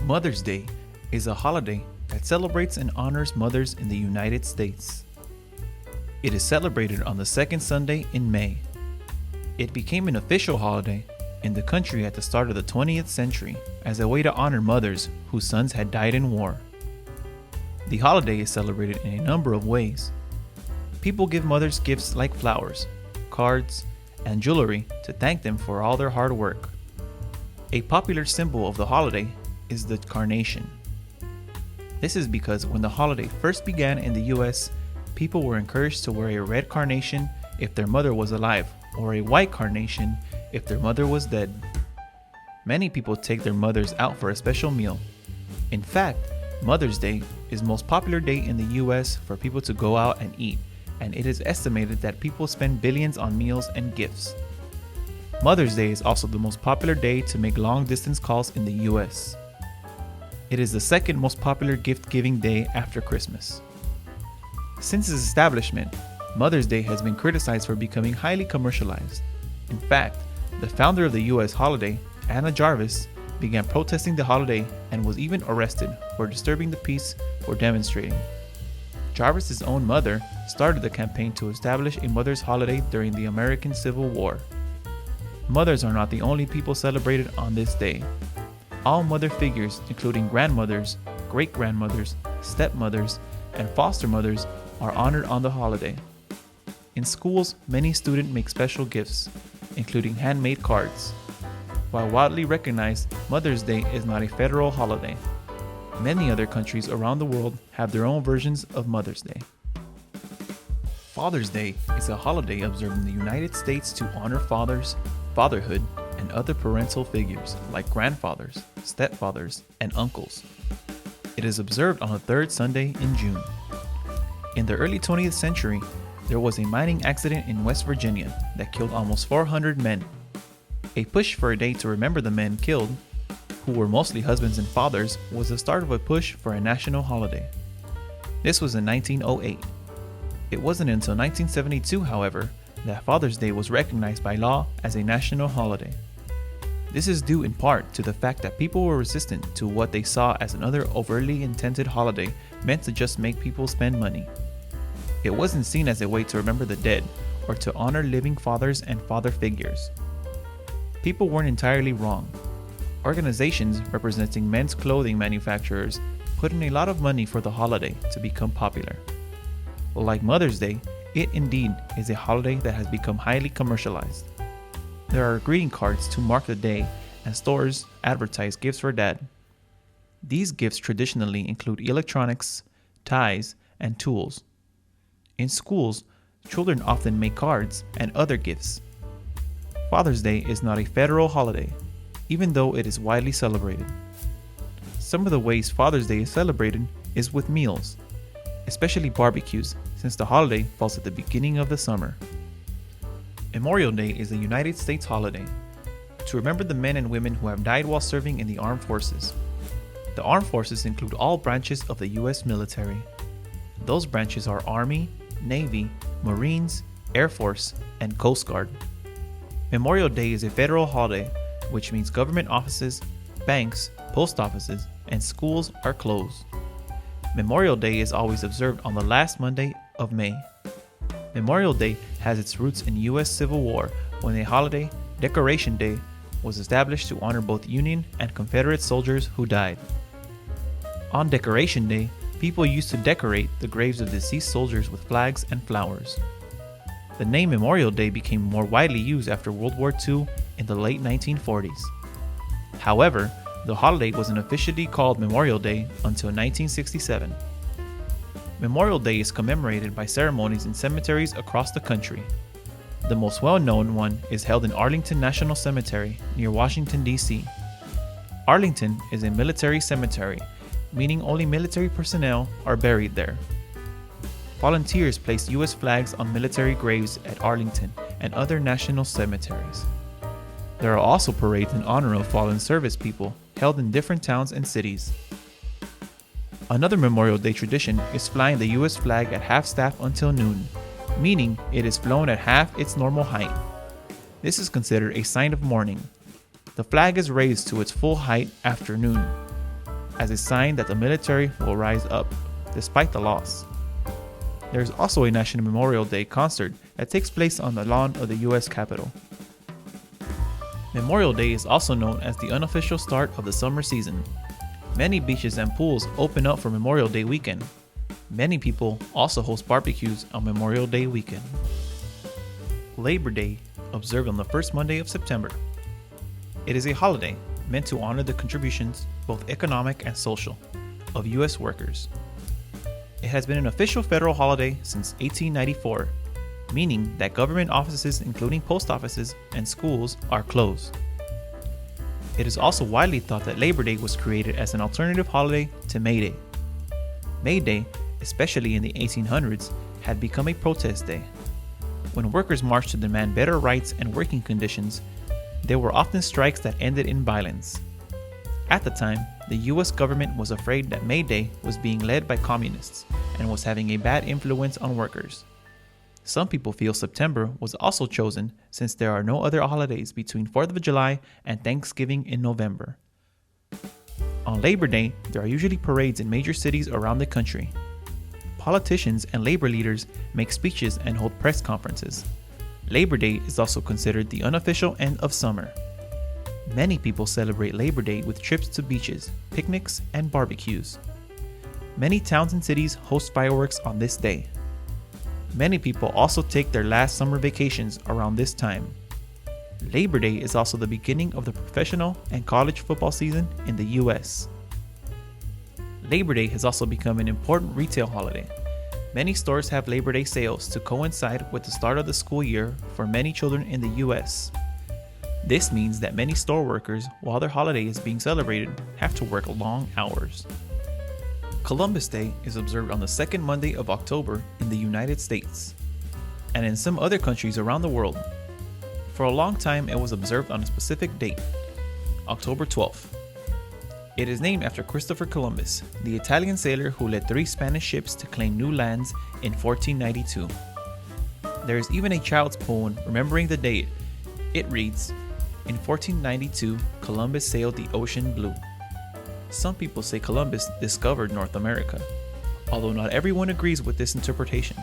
Mother's Day is a holiday that celebrates and honors mothers in the United States. It is celebrated on the second Sunday in May. It became an official holiday in the country at the start of the 20th century as a way to honor mothers whose sons had died in war. The holiday is celebrated in a number of ways. People give mothers gifts like flowers, cards, and jewelry to thank them for all their hard work. A popular symbol of the holiday is the carnation. This is because when the holiday first began in the US, people were encouraged to wear a red carnation if their mother was alive, or a white carnation if their mother was dead. Many people take their mothers out for a special meal. In fact, Mother's Day is the most popular day in the US for people to go out and eat, and it is estimated that people spend billions on meals and gifts. Mother's Day is also the most popular day to make long-distance calls in the US. It is the second most popular gift-giving day after Christmas. Since its establishment, Mother's Day has been criticized for becoming highly commercialized. In fact, the founder of the US holiday, Anna Jarvis, began protesting the holiday and was even arrested for disturbing the peace or demonstrating. Jarvis's own mother started the campaign to establish a mother's holiday during the American Civil War. Mothers are not the only people celebrated on this day. All mother figures, including grandmothers, great-grandmothers, stepmothers, and foster mothers, are honored on the holiday. In schools, many students make special gifts, including handmade cards. While widely recognized, Mother's Day is not a federal holiday. Many other countries around the world have their own versions of Mother's Day. Father's Day is a holiday observed in the United States to honor fathers, fatherhood, and other parental figures like grandfathers, stepfathers, and uncles. It is observed on the third Sunday in June. In the early 20th century, there was a mining accident in West Virginia that killed almost 400 men. A push for a day to remember the men killed, who were mostly husbands and fathers, was the start of a push for a national holiday. This was in 1908. It wasn't until 1972, however, that Father's Day was recognized by law as a national holiday. This is due in part to the fact that people were resistant to what they saw as another overtly intended holiday meant to just make people spend money. It wasn't seen as a way to remember the dead or to honor living fathers and father figures. People weren't entirely wrong. Organizations representing men's clothing manufacturers put in a lot of money for the holiday to become popular. Like Mother's Day, it indeed is a holiday that has become highly commercialized. There are greeting cards to mark the day, and stores advertise gifts for dad. These gifts traditionally include electronics, ties, and tools. In schools, children often make cards and other gifts. Father's Day is not a federal holiday, even though it is widely celebrated. Some of the ways Father's Day is celebrated is with meals, especially barbecues, since the holiday falls at the beginning of the summer. Memorial Day is a United States holiday to remember the men and women who have died while serving in the armed forces. The armed forces include all branches of the U.S. military. Those branches are Army, Navy, Marines, Air Force, and Coast Guard. Memorial Day is a federal holiday, which means government offices, banks, post offices, and schools are closed. Memorial Day is always observed on the last Monday of May. Memorial Day has its roots in U.S. Civil War when a holiday, Decoration Day, was established to honor both Union and Confederate soldiers who died. On Decoration Day, people used to decorate the graves of deceased soldiers with flags and flowers. The name Memorial Day became more widely used after World War II in the late 1940s. However, the holiday wasn't officially called Memorial Day until 1967. Memorial Day is commemorated by ceremonies in cemeteries across the country. The most well-known one is held in Arlington National Cemetery near Washington, D.C. Arlington is a military cemetery, meaning only military personnel are buried there. Volunteers place U.S. flags on military graves at Arlington and other national cemeteries. There are also parades in honor of fallen service people held in different towns and cities. Another Memorial Day tradition is flying the U.S. flag at half-staff until noon, meaning it is flown at half its normal height. This is considered a sign of mourning. The flag is raised to its full height after noon. as a sign that the military will rise up, despite the loss. There is also a National Memorial Day concert that takes place on the lawn of the U.S. Capitol. Memorial Day is also known as the unofficial start of the summer season. Many beaches and pools open up for Memorial Day weekend. Many people also host barbecues on Memorial Day weekend. Labor Day, observed on the first Monday of September. It is a holiday meant to honor the contributions, both economic and social, of U.S. workers. It has been an official federal holiday since 1894, meaning that government offices, including post offices and schools, are closed. It is also widely thought that Labor Day was created as an alternative holiday to May Day. May Day, especially in the 1800s, had become a protest day. When workers marched to demand better rights and working conditions, there were often strikes that ended in violence. At the time, the US government was afraid that May Day was being led by communists and was having a bad influence on workers. Some people feel September was also chosen since there are no other holidays between 4th of July and Thanksgiving in November. On Labor Day, there are usually parades in major cities around the country. Politicians and labor leaders make speeches and hold press conferences. Labor Day is also considered the unofficial end of summer. Many people celebrate Labor Day with trips to beaches, picnics, and barbecues. Many towns and cities host fireworks on this day. Many people also take their last summer vacations around this time. Labor Day is also the beginning of the professional and college football season in the US. Labor Day has also become an important retail holiday. Many stores have Labor Day sales to coincide with the start of the school year for many children in the US. This means that many store workers, while their holiday is being celebrated, have to work long hours. Columbus Day is observed on the second Monday of October in the United States, and in some other countries around the world. For a long time, it was observed on a specific date, October 12th. It is named after Christopher Columbus, the Italian sailor who led 3 Spanish ships to claim new lands in 1492. There is even a child's poem remembering the date. It reads, "In 1492, Columbus sailed the ocean blue." Some people say Columbus discovered North America, although not everyone agrees with this interpretation.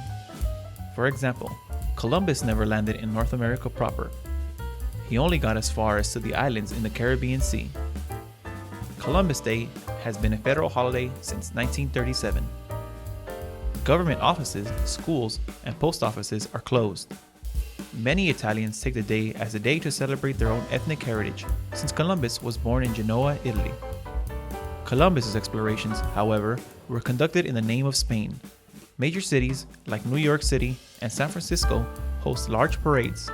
For example, Columbus never landed in North America proper. He only got as far as to the islands in the Caribbean Sea. Columbus Day has been a federal holiday since 1937. Government offices, schools, and post offices are closed. Many Italians take the day as a day to celebrate their own ethnic heritage, since Columbus was born in Genoa, Italy. Columbus's explorations, however, were conducted in the name of Spain. Major cities like New York City and San Francisco host large parades.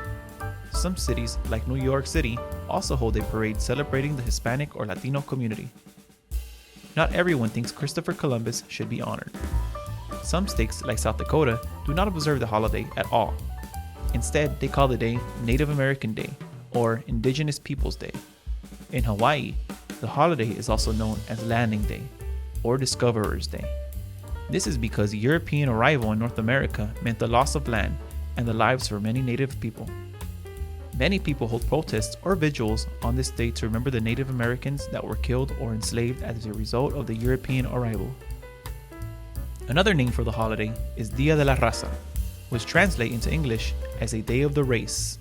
Some cities like New York City also hold a parade celebrating the Hispanic or Latino community. Not everyone thinks Christopher Columbus should be honored. Some states like South Dakota do not observe the holiday at all. Instead, they call the day Native American Day or Indigenous Peoples Day. In Hawaii, the holiday is also known as Landing Day or Discoverers Day. This is because European arrival in North America meant the loss of land and the lives for many Native people. Many people hold protests or vigils on this day to remember the Native Americans that were killed or enslaved as a result of the European arrival. Another name for the holiday is Dia de la Raza, which translates into English as a Day of the Race.